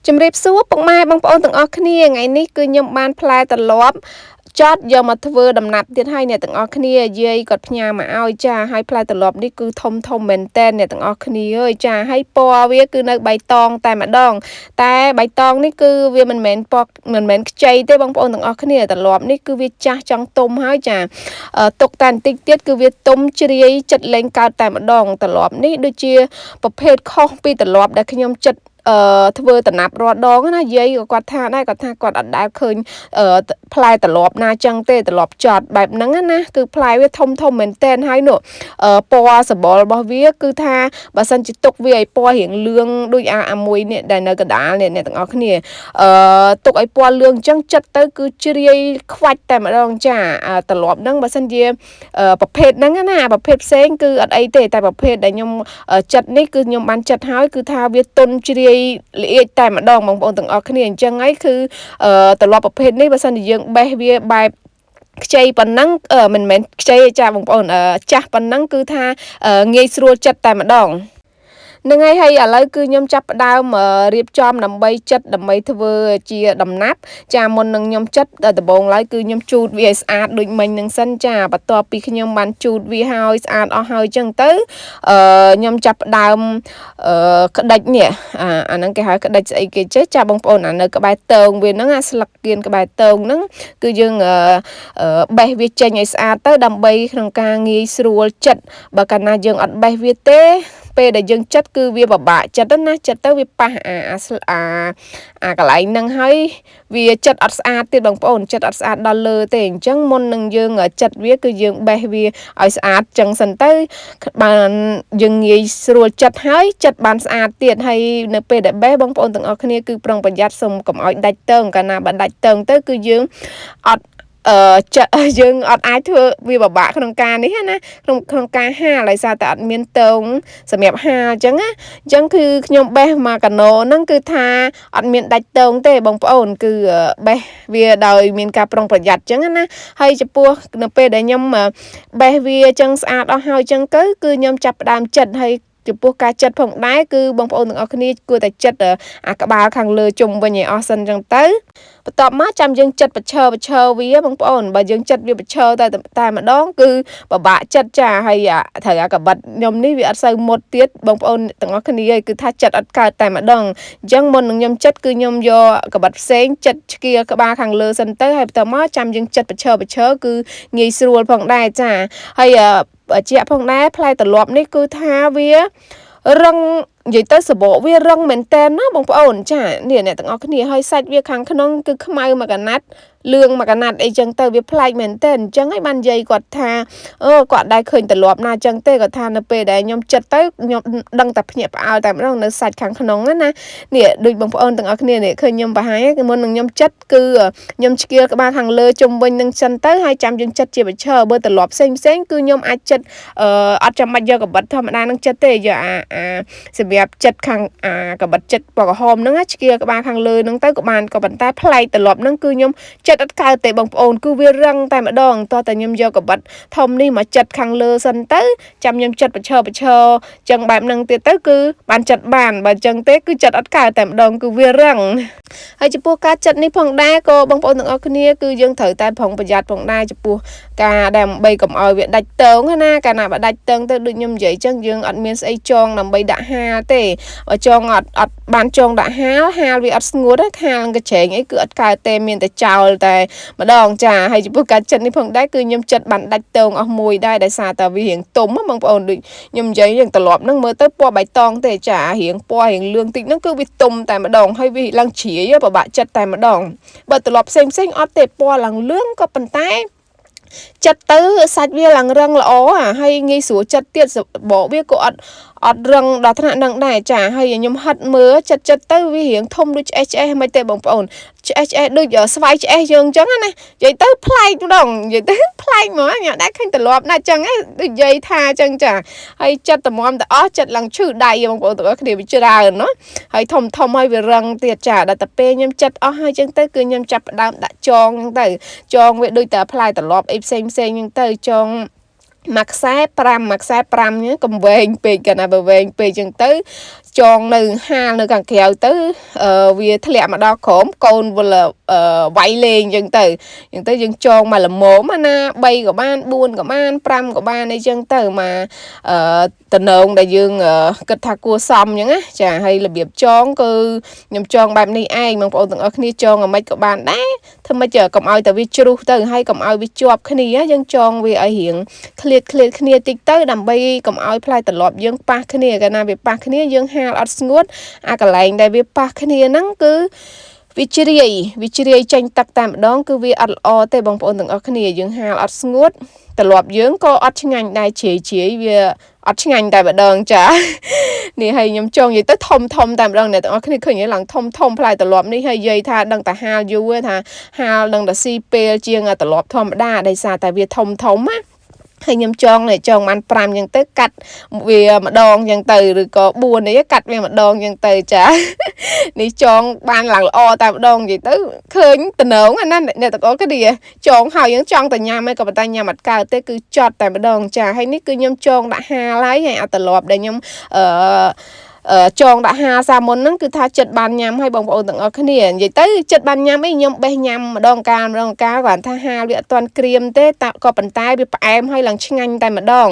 ជំរាបសួរពុកម៉ែបងប្អូនទាំងអស់គ្នាថ្ងៃនេះគឺខ្ញុំបានផ្លែត្រឡប់ចតយកមកធ្វើដំណាប់ទៀតហើយអ្នកទាំងអស់គ្នាយាយគាត់ផ្ញើមកឲ្យចាហើយផ្លែត្រឡប់នេះគឺធំមែនតើអ្នកទាំងអស់គ្នាអើយចាហើយពណ៌វាគឺនៅបៃតងតែម្ដងតែបៃតងនេះគឺវាមិនមែនខ្ចីទេបងប្អូនទាំងអស់គ្នាត្រឡប់នេះគឺវាចាស់ចង់ទុំហើយចាទុកតែបន្តិចទៀតគឺវាទុំជ្រាយចិត្តលេងកើតតែម្ដងត្រឡប់នេះដូចជាប្រភេទខុសពីត្រឡប់ដែលខ្ញុំចិត្តធ្វើតំណាប់រាល់ដងណាយាយក៏គាត់ថាដែរគាត់ថាគាត់អត់ដែលឃើញផ្លែត្រឡប់ណាចឹងទេត្រឡប់ចត់បែបហ្នឹងណាគឺផ្លែវាធំមែនតែនហើយនោះពណ៌សម្បុររបស់វាគឺថាបើសិនជាទុកវាឲ្យពណ៌រៀងលឿងដូចអាមួយនេះដែលនៅកណ្ដាលនេះអ្នកទាំងអស់គ្នាទុកឲ្យពណ៌លឿងអញ្ចឹងចិត្តទៅគឺជ្រាយខ្វាច់តែម្ដងចាត្រឡប់ហ្នឹងបើសិនជាប្រភេទហ្នឹងណាប្រភេទផ្សេងគឺអត់អីទេតែប្រភេទដែលខ្ញុំចិត្តនេះគឺខ្ញុំបានចិត្តហើយគឺថាវាទុនជ្រាយល្អៀកតែម្ដងបងប្អូនទាំងអស់គ្នាអញ្ចឹងហើយគឺត្រឡប់ប្រភេទនេះបើសិនជាយើងបេះវាបែបខ្ចីប៉ុណ្ណឹងមិនមែនខ្ចីទេចាបងប្អូនចាស់ប៉ុណ្ណឹងគឺថាងាយស្រួលចិត្តតែម្ដងនឹងហើយឥឡូវគឺខ្ញុំចាប់ផ្ដើមរៀបចំដើម្បីធ្វើជាដំណាប់ចាមុននឹងខ្ញុំចិត្តដំបូងឡើយគឺខ្ញុំជូតវាឲ្យស្អាតដូចមិញនឹងសិនចាបន្ទាប់ពីខ្ញុំបានជូតវាឲ្យស្អាតអស់ហើយចឹងទៅខ្ញុំចាប់ផ្ដើមក្តិចនេះអាហ្នឹងគេហៅក្តិចស្អីគេចេះចាបងប្អូនអានៅក្បែរតើងវាហ្នឹងអាស្លឹកគៀនក្បែរតើងហ្នឹងគឺយើងបេះវាចេញឲ្យស្អាតទៅដើម្បីក្នុងការងាយស្រួលចិត្តបើកាលណាយើងអត់បេះវាទេពេលដែលយើងចិត្តគឺវាពិបាកចិត្តណាចិត្តទៅវាប៉ះអាកន្លែងហ្នឹងហើយវាចិត្តអត់ស្អាតទៀតបងប្អូនចិត្តអត់ស្អាតដល់លើទេអញ្ចឹងមុននឹងយើងចិត្តវាគឺយើងបេះវាឲ្យស្អាតចឹងសិនទៅបានយើងងាយស្រួលចិត្តហើយចិត្តបានស្អាតទៀតហើយនៅពេលដែលបេះបងប្អូនទាំងអស់គ្នាគឺប្រុងប្រយ័ត្នសូមកុំឲ្យដាច់តើងកាលណាបើដាច់តើងទៅគឺយើងអត់យើងអត់អាចធ្វើវាពិបាកក្នុងការនេះណាក្នុងការហាលដោយសារតែអត់មានតើងសម្រាប់ហាលអញ្ចឹងណាអញ្ចឹងគឺខ្ញុំបេះមកកាណូហ្នឹងគឺថាអត់មានដាច់តើងទេបងប្អូនគឺបេះវាដោយមានការប្រុងប្រយ័ត្នអញ្ចឹងណាហើយចំពោះនៅពេលដែលខ្ញុំបេះវាអញ្ចឹងស្អាតអស់ហើយអញ្ចឹងគឺខ្ញុំចាប់ផ្ដើមចិត្តហើយចំពោះការចិត្តផងដែរគឺបងប្អូនទាំងអស់គ្នាគួរតែចិត្តអាក្បាលខាងលើជុំវិញឲ្យអស់សិនអញ្ចឹងទៅបន្ទាប់មកចាំយើងចិត្តប្រឈើវាបងប្អូនបើយើងចិត្តវាប្រឈើតែម្ដងគឺពិបាកចិត្តចាហើយត្រូវអាកបិតខ្ញុំនេះវាអត់សូវមុតទៀតបងប្អូនទាំងអស់គ្នាគឺថាចិត្តអត់កើតតែម្ដងអញ្ចឹងមុននឹងខ្ញុំចិត្តគឺខ្ញុំយកកបិតផ្សេងចិត្តឆ្កៀក្បាលខាងលើសិនទៅហើយបន្ទាប់មកចាំយើងចិត្តប្រឈើគឺងាយស្រួលផងដែរចាហើយជាក់ផងដែរផ្លែត្រឡប់នេះគឺថាវារឹងនិយាយទៅសបកវារឹងមែនតើណាបងប្អូនចានេះអ្នកទាំងអស់គ្នាហើយសាច់វាខាងក្នុងគឺខ្មៅមួយកណាត់លឿងមួយកណាត់អីចឹងទៅវាប្លែកមែនតើអញ្ចឹងហើយបាននិយាយគាត់ថាគាត់ដែរឃើញត្រឡប់ណាចឹងទេគាត់ថានៅពេលដែលខ្ញុំចិត្តទៅខ្ញុំដឹងតែភ្ញាក់ផ្អើលតែម្ដងនៅសាច់ខាងក្នុងណានេះដូចបងប្អូនទាំងអស់គ្នានេះឃើញខ្ញុំបង្ហាញគឺមុននឹងខ្ញុំចិត្តគឺខ្ញុំឆ្កៀលក្បាលខាងលើជុំវិញនឹងសិនទៅហើយចាំយើងចិត្តជាប្រឈើបើត្រឡប់ផ្សេងគឺខ្ញុំអាចចិត្តអត់ចាំបាច់យកកបិតធម្មតានឹងចិត្តទេយកសម្រាប់ចិត្តខាងកបិតចិត្តពណ៌ក្រហមហ្នឹងឆ្កៀលក្បាលខាងលើហ្នឹងទៅក៏បានក៏ប៉ុន្តែផ្លែកត្រឡប់ហ្នឹងគឺខ្ញុំចិត្តអត់កើតទេបងប្អូនគឺវារឹងតែម្ដងតោះតែខ្ញុំយកកបិតធំនេះមកចិត្តខាងលើសិនទៅចាំខ្ញុំចិត្តប្រឈើចឹងបែបហ្នឹងទៀតទៅគឺបានចិត្តបានបើចឹងទេគឺចិត្តអត់កើតតែម្ដងគឺវារឹងហើយចំពោះការចិត្តនេះផងដែរក៏បងប្អូនទាំងអស់គ្នាគឺយើងត្រូវតែប្រុងប្រយ័ត្នផងដែរចំពោះការដើម្បីកុំឲ្យវាដាច់តើងណាកាលណាបើដាច់តើងទៅដូចខ្ញុំនិយាយចឹងយើងអត់មានស្អីចងដើម្បីដាក់ហាលទេបើចងអត់បានចងដាក់ហាលវាអត់ស្ងួតហាលកញ្ច្រែងអីគឺអត់កើតទេមានតែចោលតែម្ដងចាហើយចំពោះការចិត្តនេះផងដែរគឺខ្ញុំចិត្តបានដាច់តើងអស់មួយដែរដោយសារតែវារៀងទុំបងប្អូនដូចខ្ញុំនិយាយយើងត្រឡប់ហ្នឹងមើលទៅពណ៌បៃតងទេចារៀងពណ៌រៀងលឿងតិចហ្នឹងគឺវាទុំតែម្ដងហើយវាឡើងជ្រាយពិបាកចិត្តតែម្ដងបើត្រឡប់ផ្សេងអត់ទេពណ៌ឡើងលឿងក៏ប៉ុន្តែចិត្តទៅសាច់វាឡើងរឹងល្អហើយងាយស្រួលចិត្តទៀតសបកវាក៏អត់រឹងដល់ថ្នាក់នឹងដែរចាហើយខ្ញុំហិតមើលចិត្តទៅវារៀងធំដូចឆ្អេះមិនទេបងប្អូនឆ្អេះដូចស្វាយឆ្អេះយើងអញ្ចឹងណានិយាយទៅប្លែកម្ដងនិយាយទៅប្លែកហ្មងញ៉ាំដែរឃើញត្រឡប់ណាស់អញ្ចឹងដូចនិយាយថាអញ្ចឹងចាហើយចិត្តតម្រាំទៅអស់ចិត្តឡើងឈឺដៃបងប្អូនទាំងអស់គ្នាវាច្រើនណាហើយធំហើយវារឹងទៀតចាដល់តែពេលខ្ញុំចិត្តអស់ហើយអញ្ចឹងទៅគឺខ្ញុំចាប់ផ្ដើមដាក់ចងអញ្ចឹងទៅចងវាដូចតែផ្លែត្រឡប់អីផ្សេងអញ្ចឹងទៅចង មកខ្សែ5ហ្នឹងកំវែងពេកកណាបើវែងពេកចឹងទៅចងនៅហាលនៅខាងក្រៅទៅវាធ្លាក់មកដល់ក្រោមកូនវិលវាយលេងចឹងទៅយើងចងមកល្មមណា3ក៏បាន4ក៏បាន5ក៏បានអីចឹងទៅមកតំណងដែលយើងគិតថាគួរសមចឹងណាចាហើយរបៀបចងគឺខ្ញុំចងបែបនេះឯងបងប្អូនទាំងអស់គ្នាចងអាម៉េចក៏បានដែរធ្វើម៉េចកុំឲ្យតែវាជ្រុះទៅហើយកុំឲ្យវាជាប់គ្នាយើងចងវាឲ្យរៀងឃ្លាតគ្នាតិចទៅដើម្បីកុំឲ្យផ្លែត្រឡប់យើងប៉ះគ្នាកាលណាវាប៉ះគ្នាយើងហាលអត់ស្ងួតអាកន្លែងដែលវាប៉ះគ្នាហ្នឹងគឺវាជ្រាយចេញទឹកតែម្ដងគឺវាអត់ល្អទេបងប្អូនទាំងអស់គ្នាយើងហាលអត់ស្ងួតត្រឡប់យើងក៏អត់ឆ្ងាញ់ដែរជ្រាយវាអត់ឆ្ងាញ់តែម្ដងចានេះហើយខ្ញុំចង់និយាយទៅធំតែម្ដងអ្នកទាំងអស់គ្នាឃើញឡើងធំផ្លែត្រឡប់នេះហើយនិយាយថាដឹងតែហាលយូរថាហាលដឹងតែស៊ីពេលជាងត្រឡប់ធម្មតាដោយសារតែវាធំណាហើយខ្ញុំចងបាន5ចឹងទៅកាត់វាម្ដងចឹងទៅឬក៏4នេះកាត់វាម្ដងចឹងទៅចានេះចងបានឡើងល្អតែម្ដងនិយាយទៅឃើញតំណងណាអ្នកទាំងអស់គ្នាចងហើយយើងចង់តែញ៉ាំឯងក៏ប៉ុន្តែញ៉ាំអត់កើតទេគឺចត់តែម្ដងចាហើយនេះគឺខ្ញុំចងដាក់ហាលហើយអត់ត្រឡប់ដែលខ្ញុំចងដាក់ហាសាមុនហ្នឹងគឺថាចិត្តបានញ៉ាំឲ្យបងប្អូនទាំងអស់គ្នានិយាយទៅចិត្តបានញ៉ាំអីខ្ញុំបេះញ៉ាំម្ដងកាលគាត់ថាហាលវាអត់ទាន់ក្រៀមទេតែក៏ប៉ុន្តែវាផ្អែមហើយឡើងឆ្ងាញ់តែម្ដង